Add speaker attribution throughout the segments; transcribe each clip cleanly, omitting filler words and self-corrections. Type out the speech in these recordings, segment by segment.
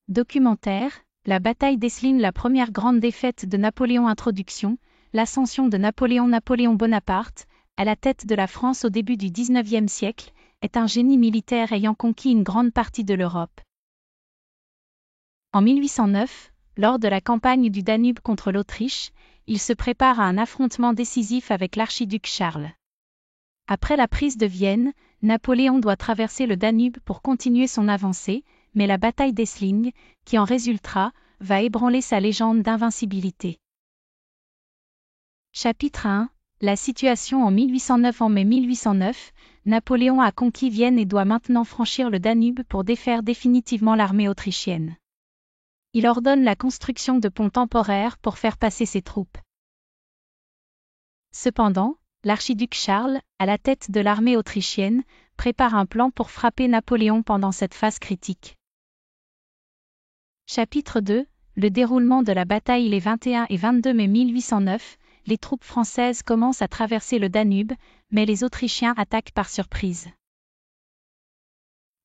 Speaker 1: Documentaire, la bataille d'Essling, la première grande défaite de Napoléon. Introduction, l'ascension de Napoléon Bonaparte, à la tête de la France au début du XIXe siècle, est un génie militaire ayant conquis une grande partie de l'Europe. En 1809, lors de la campagne du Danube contre l'Autriche, il se prépare à un affrontement décisif avec l'archiduc Charles. Après la prise de Vienne, Napoléon doit traverser le Danube pour continuer son avancée, mais la bataille d'Essling, qui en résultera, va ébranler sa légende d'invincibilité. Chapitre 1. La situation en 1809. En mai 1809, Napoléon a conquis Vienne et doit maintenant franchir le Danube pour défaire définitivement l'armée autrichienne. Il ordonne la construction de ponts temporaires pour faire passer ses troupes. Cependant, l'archiduc Charles, à la tête de l'armée autrichienne, prépare un plan pour frapper Napoléon pendant cette phase critique. Chapitre 2. Le déroulement de la bataille. Les 21 et 22 mai 1809, les troupes françaises commencent à traverser le Danube, mais les Autrichiens attaquent par surprise.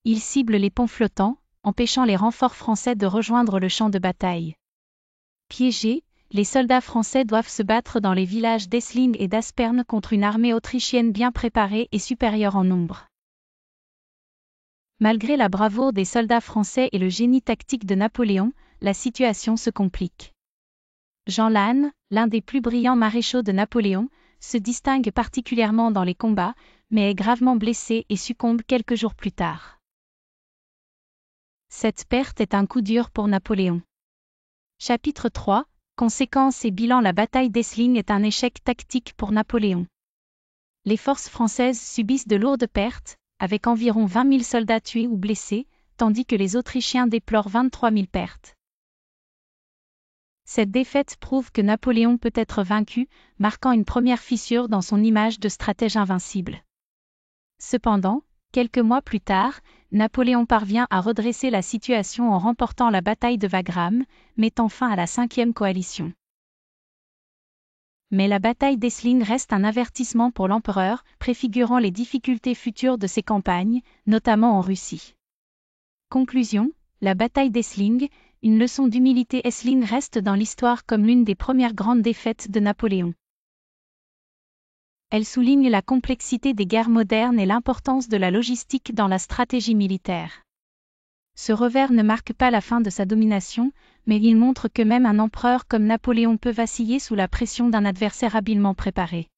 Speaker 1: Ils ciblent les ponts flottants, empêchant les renforts français de rejoindre le champ de bataille. Piégés, les soldats français doivent se battre dans les villages d'Essling et d'Aspern contre une armée autrichienne bien préparée et supérieure en nombre. Malgré la bravoure des soldats français et le génie tactique de Napoléon, la situation se complique. Jean Lannes, l'un des plus brillants maréchaux de Napoléon, se distingue particulièrement dans les combats, mais est gravement blessé et succombe quelques jours plus tard. Cette perte est un coup dur pour Napoléon. Chapitre 3. Conséquences et bilan. La bataille d'Essling est un échec tactique pour Napoléon. Les forces françaises subissent de lourdes pertes, avec environ 20 000 soldats tués ou blessés, tandis que les Autrichiens déplorent 23 000 pertes. Cette défaite prouve que Napoléon peut être vaincu, marquant une première fissure dans son image de stratège invincible. Cependant, quelques mois plus tard, Napoléon parvient à redresser la situation en remportant la bataille de Wagram, mettant fin à la 5e coalition. Mais la bataille d'Essling reste un avertissement pour l'empereur, préfigurant les difficultés futures de ses campagnes, notamment en Russie. Conclusion, la bataille d'Essling, une leçon d'humilité. Essling reste dans l'histoire comme l'une des premières grandes défaites de Napoléon. Elle souligne la complexité des guerres modernes et l'importance de la logistique dans la stratégie militaire. Ce revers ne marque pas la fin de sa domination, mais il montre que même un empereur comme Napoléon peut vaciller sous la pression d'un adversaire habilement préparé.